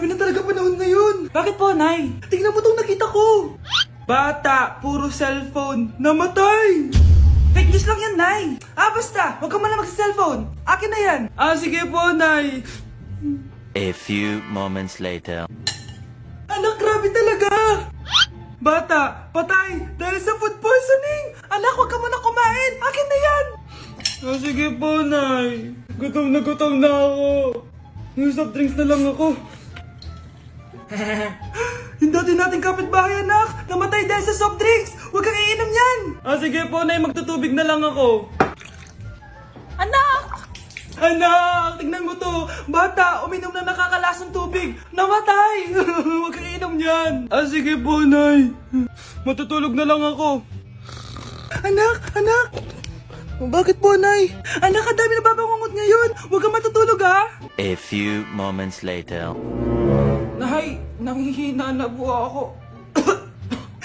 Grabe na talaga panahon ngayon. Bakit po, Nay? Tingnan mo tong nakita ko. Bata, puro cellphone, namatay. Fake news lang yan, Nay. Basta, huwag ka man lang mag-cellphone. Akin na yan. Sige po, Nay. A few moments later. Anak, grabe talaga. Bata, patay dahil sa food poisoning. Anak, huwag ka muna kumain. Akin na yan. Sige po, Nay. Gutom na ako. May soft drinks na lang ako. Yung dati nating kapitbahay, anak. Namatay dahil sa soft drinks. Huwag kang iinom yan. Sige po, Nay. Magtutubig na lang ako. Anak! Anak! Tignan mo to. Bata, uminom na nakakalasang tubig. Namatay! Huwag kang iinom yan. Sige po, Nay. Matutulog na lang ako. Anak! Bakit po, Nay? Anak, ang dami na babangungot ngayon. Huwag kang matutulog, ha? A few moments later. Nay, nanghihina na po ako.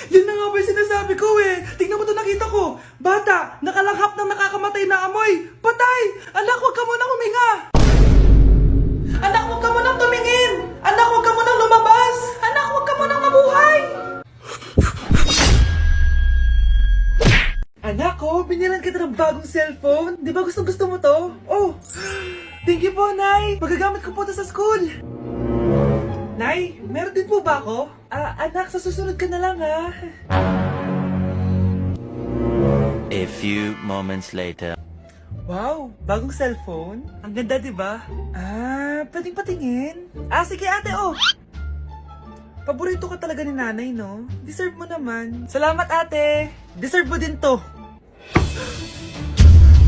Yan na nga ba yung sinasabi ko eh. Tingnan mo to, nakita ko. Bata, nakalanghap ng nakakamatay na amoy. Patay! Anak, huwag ka munang huminga. Anak, huwag ka munang tumingin. Anak, huwag ka munang lumabas. Anak, huwag ka munang mabuhay. Anak, binilan kita ng bagong cellphone. Di ba gusto mo to? Thank you po, Nay. Magagamit ko po to sa school. Nay, meron din po ba ako? Anak, sa susunod ka na lang, ha? A few moments later. Wow, bagong cellphone? Ang ganda, di ba? Pwedeng patingin? Sige, ate, Paborito ka talaga ni nanay, no? Deserve mo naman. Salamat, ate. Deserve mo din to.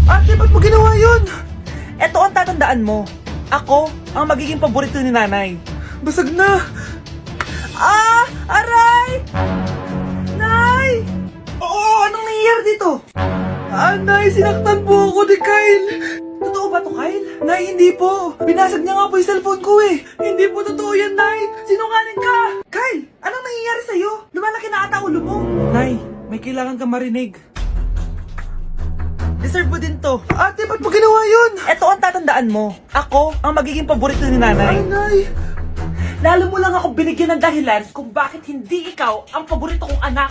Ate, ba't mo ginawa yun? Eto ang tatandaan mo. Ako ang magiging paborito ni nanay. Basag na! Aray! Nay! Anong nangyayari dito? Nay, sinaktan po ako ni Kyle. Totoo ba to, Kyle? Nay, hindi po. Binasag niya nga po yung cellphone ko eh. Hindi po totoo yan, Nay. Sinungaling ka. Kyle, anong nangyayari sa'yo? Lumalaki na ata ulo mo. Nay, may kailangan kang marinig. Deserve mo din to. Ate, ba't mo ginawa yun? Eto ang tatandaan mo. Ako ang magiging paborito ni nanay. Nay! Lalo mo lang ako binigyan ng dahilan kung bakit hindi ikaw ang paborito kong anak.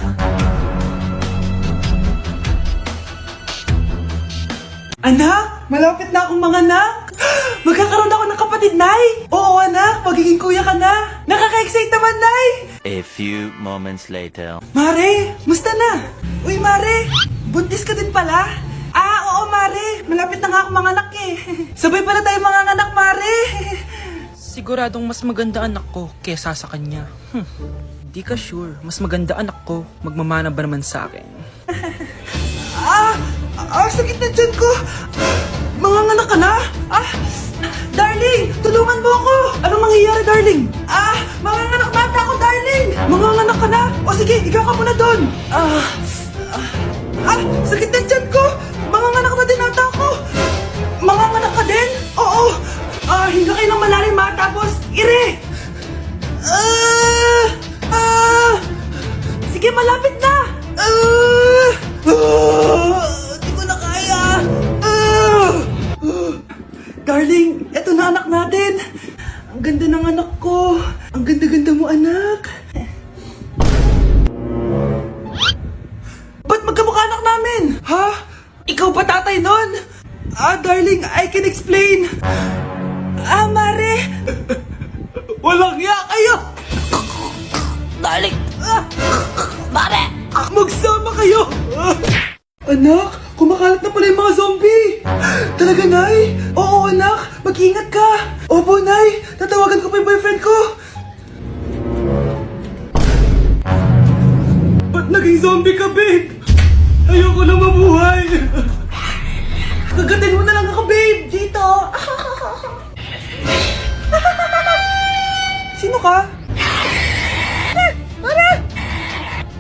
Anak, malapit na akong manganak. Magkakaroon ako ng kapatid, Nay. Oo, anak, magiging kuya ka na. Nakaka-excite naman, Nay. A few moments later. Mare, musta na? Uy, Mare, buntis ka din pala? Oo, Mare, malapit na nga akong manganak eh. Sabay pala tayo manganganak, Mare. Siguradong mas maganda anak ko kesa sa kanya. Di ka sure, mas maganda anak ko, magmamana ba naman sa akin? Sakit na dyan ko! Manganganak ka na? Darling, tulungan mo ako! Anong mangyayari, darling? Manganganak bata ako, darling! Manganganak ka na? Sige, ikaw ka muna doon! Sakit na dyan ko! Manganganak na din ata ako! Manganganak ka din? Oo! Hinga kayo ng malalim, tapos ire! Sige, malapit na! Di ko na kaya! Darling, eto na anak natin! Ang ganda ng anak ko! Ang ganda-ganda mo, anak! Ba't magkamukha anak namin? Ha? Ikaw ba tatay nun? Darling, I can explain! Mare! Walang iya kayo! Darling! Mare! Magsama kayo! Anak, kumakalat na pala yung mga zombie! Talaga, Nay? Oo, anak, mag-ingat ka! Opo, Nay, tatawagan ko pa yung boyfriend ko! Ba't naging zombie ka, babe? Ayoko na mabuhay! Kagatin mo na lang ako, babe! Dito! Sino ka?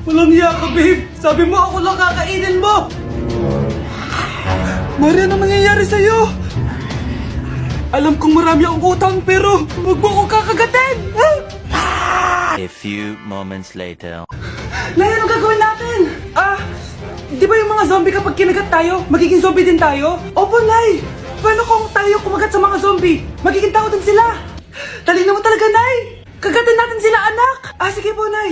Walang hiya ka, babe! Sabi mo ako lang kakainin mo! Mare, ano nangyayari sa'yo? Alam kong marami akong utang pero huwag mo akong kakagatin! A few moments later. Nay, anong gagawin natin? Di ba yung mga zombie kapag kinagat tayo, magiging zombie din tayo? Opo, Nay! Paano kung tayo kumagat sa mga zombie? Magiging tao din sila! Talino mo talaga, Nay! Kagatan natin sila, anak! Sige po, Nay.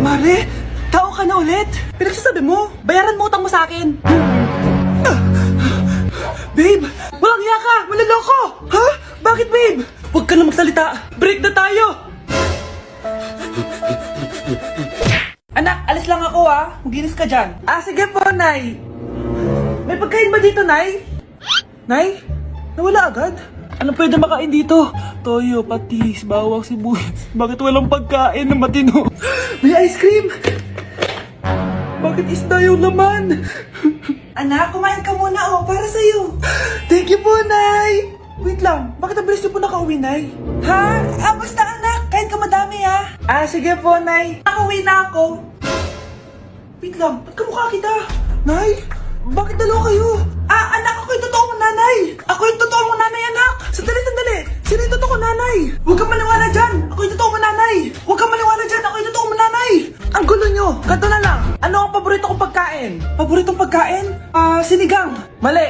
Mare, tao ka na ulit? Pinagsasabi mo, bayaran mo utang mo sa akin. Babe, walang hiya ka! Maloloko! Ha? Bakit, babe? Huwag ka na magsalita. Break na tayo! Anak, alis lang ako Maginis ka dyan. Sige po, Nay. May pagkain ba dito, Nay? Nay? Nawala agad? Ano pwede makain dito? Toyo, patis, bawang, sibuyas. Bakit walang pagkain na matino? May ice cream! Bakit isda yung laman? Anak, kumain ka muna para sa'yo. Thank you po, Nay! Wait lang, bakit ang bilis niyo po nakauwi, Nay? Ha? Basta anak, kain ka madami sige po, Nay. Nakauwi na ako. Wait lang, ba't kamukha kita? Nay, bakit dalawa kayo? Anak, ako yung totoo mong nanay. Ako yung totoo mong nanay, anak. Sandali. Sino yung totoo mong nanay? Huwag kang maniwala dyan. Ako yung totoo mong nanay. Huwag kang maniwala dyan. Ako yung totoo mong nanay. Ang gulo nyo. Ganto na lang. Ano ang paborito kong pagkain? Paboritong pagkain? Sinigang. Mali.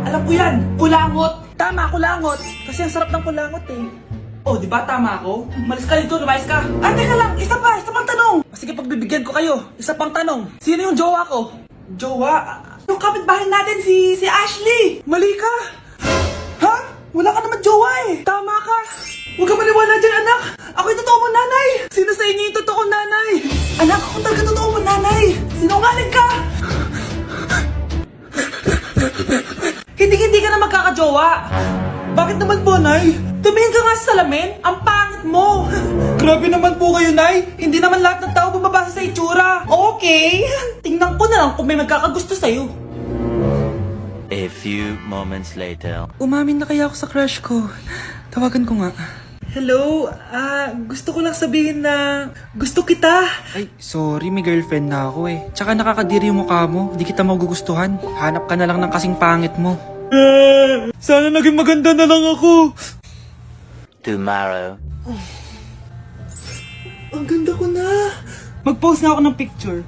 Alam ko yan. Kulangot. Tama, kulangot. Kasi ang sarap ng kulangot di ba tama ako? Malis ka dito, lumayas ka. Teka lang, isa pang tanong. Sige, pagbibigyan ko kayo. Isa pang tanong. Sino yung jowa ko? Jowa? Yung kapitbahay natin, si Ashley. Mali ka. Ha? Wala ka naman jowa Tama ka. Huwag ka maniwala dyan, anak. Ako yung totoo mong nanay. Sino sa inyo yung totoo nanay? Anak, ako talaga totoo mong nanay. Sinungaling ka. Hindi ka na magkakajowa. Bakit naman po, Nay? Tumingin ka nga sa salamin. Ang pangit mo. Grabe naman po kayo, Nay. Hindi naman lahat ng tao bumabasa sa itsura. Okay. Tingnan ko na lang kung may magkakagusto sa'yo. A few moments later. Umamin na kaya ako sa crush ko. Tawagan ko nga. Hello? Gusto ko lang sabihin na gusto kita. Ay, sorry, may girlfriend na ako Tsaka nakakadiri yung mukha mo, di kita magugustuhan. Hanap ka na lang ng kasing pangit mo. Sana naging maganda na lang ako. Tomorrow. Ang ganda ko na. Mag-post na ako ng picture.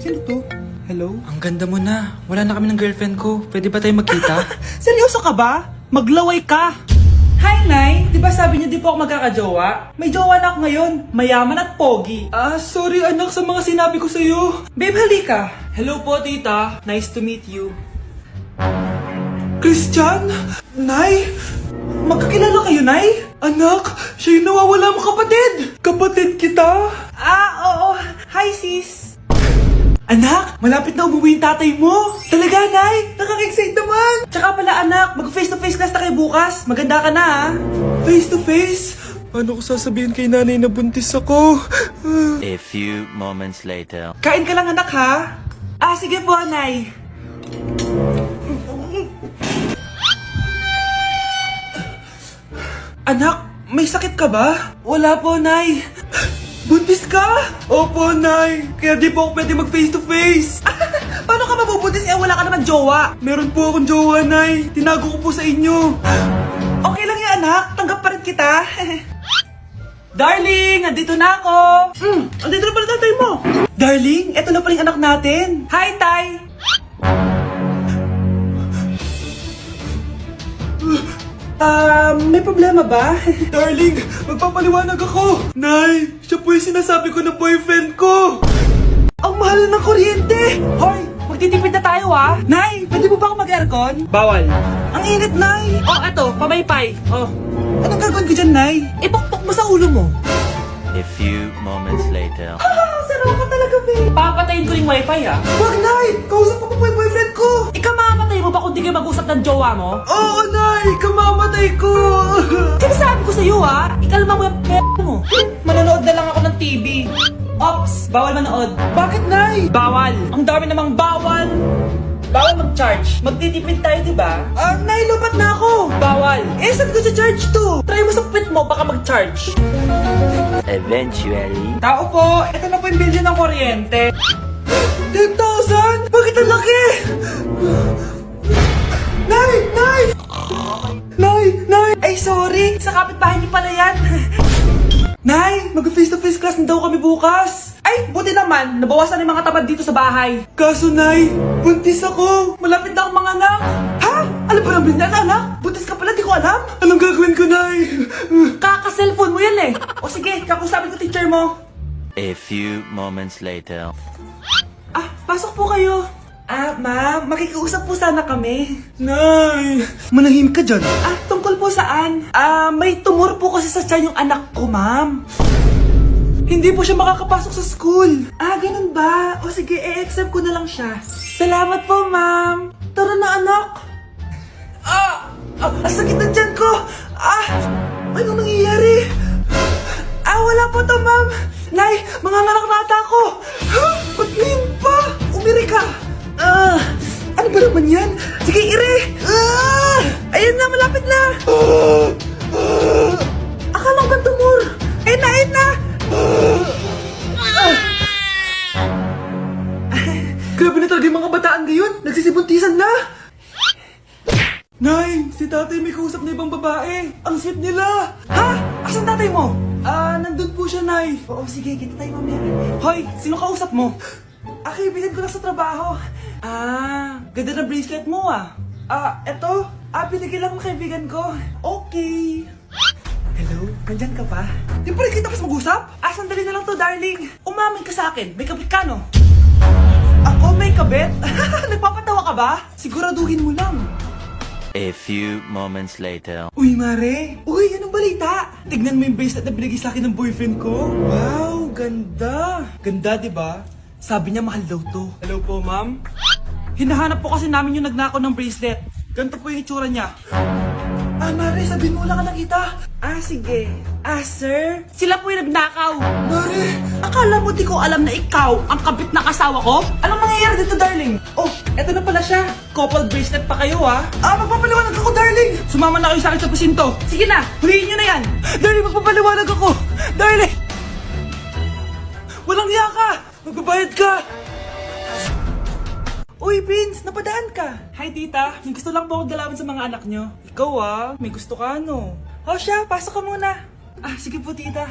Sino to? Hello? Ang ganda mo na. Wala na kami ng girlfriend ko. Pwede ba tayo magkita? Seryoso ka ba? Maglaway ka. Hi, Nay! Di ba sabi niyo di po ako magkakajowa? May jowa na ako ngayon. Mayaman at pogi. Sorry anak sa mga sinabi ko sa'yo. Babe, halika. Hello po, tita. Nice to meet you. Christian? Nay? Magkakilala kayo, Nay? Anak, siya yung nawawala mong kapatid. Kapatid kita? Oo. Hi, sis. Anak, malapit na umuwi yung tatay mo. Talaga, Nay? Nakaka-excite naman. Tsaka pala, anak, mag-face-to-face class na kayo bukas. Maganda ka na, Face-to-face? Paano ko sasabihin kay nanay na buntis ako? A few moments later. Kain ka lang, anak, ha? Sige po, Nay. Anak, may sakit ka ba? Wala po, Nay. Buntis ka? Opo, Nay. Kaya di po ako pwede mag-face-to-face. Paano ka mabubuntis wala ka naman jowa? Meron po akong jowa, Nay. Tinago ko po sa inyo. Okay lang yan, anak. Tanggap pa rin kita. Darling, nandito na ako. Andito na pala tatay mo. Darling, eto na pala yung anak natin. Hi, Tay. May problema ba? Darling, magpapaliwanag ako. Nay, siya po yung sinasabi ko na boyfriend ko. Ang mahal ng kuryente. Hoy, magtitipid na tayo Nay, pwede mo ba ako mag-aircon? Bawal. Ang init, Nay. Eto, pamaypay. Anong gagawin ko dyan, Nay? Ipokpok mo sa ulo mo. A few moments later. Sarap ka talaga, babe. Papatayin ko rin wifi, Wag, Nay! Kausap ko po yung boyfriend ko! Ikaw mamamatay mo ba kung di kayo mag-usap ng jowa mo? Oo, Nay! Kamamatay ko! Sinasabi ko sa'yo, Ikalma mo yung mo. Manonood na lang ako ng TV. Ops! Bawal manood. Bakit, Nay? Bawal. Ang dami namang bawal. Bawal mag-charge. Magtitipid tayo, di ba? Nay, lupat na ako. Bawal. Saan ko sa-charge to? Try mo sa pit mo, baka mag-charge. Eventually. Tao po, ito na po yung bill ng kuryente. 10,000? Bakit ang laki? Nay! Ay, sorry. Sa kapitbahay niyo pala yan. Nay, mag-face-to-face class na daw kami bukas. Ay, Ay, buti naman, nabawasan na yung mga tamad dito sa bahay. Kaso, Nay, buntis ako. Malapit na akong mga anak. Ha? Alam ba namin yan, anak? Buntis ka pala, di ko alam. Anong gagawin ko, Nay? Kaka-cellphone mo yan eh. O sige, kakusapin ko teacher mo. A few moments later. Ah, pasok po kayo. Ah, ma'am, makikiusap po sana kami. Nay, manahimik ka dyan. Ah, tungkol po saan? Ah, may tumor po kasi sa tiyan yung anak ko, ma'am. Hindi po siya makakapasok sa school. Ah, ganun ba? O sige, i-accept ko na lang siya. Salamat po, ma'am. Tara na, anak. Ang sakit ng tiyan ko. Anong nangyayari? Wala po to, ma'am. Nay, manganganak na ata ako. Ba't ngayon pa? Umiri ka. Ano ba naman yan? Sige, ire. Ayun na, malapit na. Akala ko ba tumor? Ayun na. Grabe na talaga yung mga bataan ngayon. Nagsisibuntisan na. Nay, si tatay may kausap na ibang babae. Ang sweet nila. Ha? Asan tatay mo? Nandun po siya, Nay. Oo, sige, kita tayo mamaya. Hoy, sino kausap mo? Kaibigan ko lang sa trabaho. Ganda ng bracelet mo eto. Binigyan lang ng kaibigan ko. Okay. Hello? Nandyan ka pa? Di pa rin kita mas mag-usap? Sandali na lang to, darling. Umamin ka sa akin. May kabit ka, no? Ako may kabit? Nagpapatawa ka ba? Siguraduhin mo lang. A few moments later. Uy, Mare! Uy, anong balita? Tignan mo yung bracelet na binigay sa akin ng boyfriend ko. Wow, ganda! Ganda, di ba? Sabi niya mahal daw to. Hello po, ma'am? Hinahanap po kasi namin yung nagnakaw ng bracelet. Ganito po yung itsura niya. Mare, sabihin mo lang ka nakita. Sige. Sir? Sila po yung nagnakaw. Mare! Akala mo di ko alam na ikaw ang kabit na asawa ko? Anong mangyayari dito, darling? Oh, eto na pala siya. Couple bracelet pa kayo, magpapaliwanag ako, darling. Sumama na kayo sa akin sa presinto. Sige na, huliin nyo na yan. Darling, magpapaliwanag ako. Darling! Walang hiya ka. Magbabayad ka. Uy, Prince, napadaan ka. Hi, tita. May gusto lang po akong dalawin sa mga anak nyo. Ikaw, may gusto ka, no? O siya, pasok ka muna. Sige po, tita.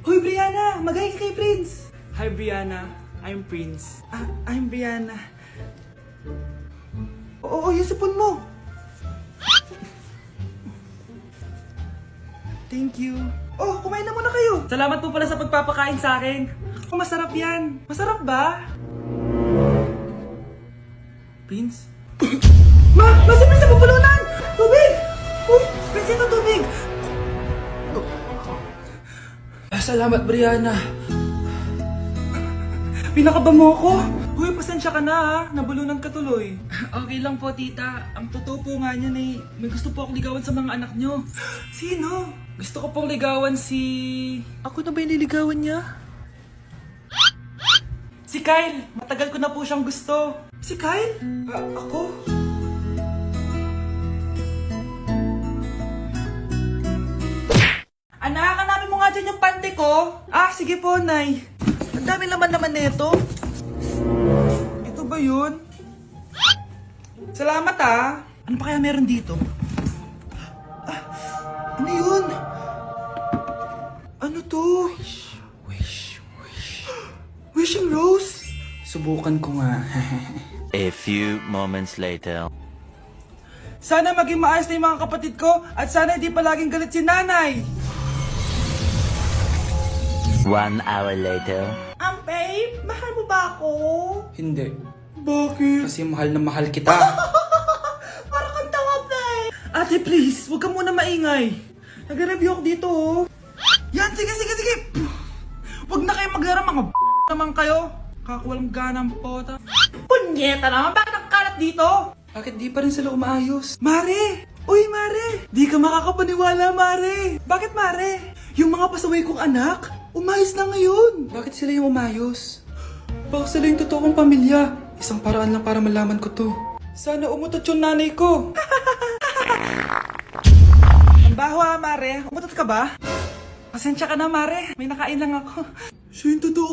Hoy, Brianna, magay ka kay Prince. Hi, Brianna. I'm Prince. I'm Brianna. Oo, yung sipon mo. Thank you. Oh, kumain na muna kayo. Salamat po pala sa pagpapakain sa akin. Masarap yan. Masarap ba? Prince? Si Prince na pupulunan! Tubig! Prince, ito tubig! Salamat, Brianna. Pinakaba mo ako? Uy, pasensya ka na nabulunan ka tuloy. Okay lang po, tita. Ang totoo po nga niyan may gusto po akong ligawan sa mga anak nyo. Sino? Gusto ko pong ligawan si... Ako na ba yung niligawan niya? Si Kyle! Matagal ko na po siyang gusto. Si Kyle? Ako? Anak, hanapin mo nga dyan yung pante ko. Sige po, Nay. Ang dami naman nito. Ito ba yun? Salamat Ano pa kaya meron dito? Ano yun? Ano to? Wishing Rose? Subukan ko nga. A few moments later. Sana maging maayos na yung mga kapatid ko at sana hindi palaging galit si nanay. 1 hour later. Babe, mahal mo ba ako? Hindi. Bakit? Kasi mahal na mahal kita. Parang kang tawa, babe. Ate, please, huwag ka muna maingay. Nag-review ako dito, Yan, sige. Huwag na kayo maglaro, mga naman kayo. Kakawalang ganang pota. Punyeta naman, bakit nakakalat dito? Bakit di pa rin sila umaayos? Mare! Uy, Mare! Di ka makakapaniwala, Mare! Bakit, Mare? Yung mga pasaway kong anak, umayos na ngayon. Bakit sila yung umayos? Baka sila yung totoong pamilya. Isang paraan lang para malaman ko to. Sana umutot yung nanay ko. Ang baho, Mare. Umutot ka ba? Pasensya ka na, Mare. May nakain lang ako. Siya yung totoo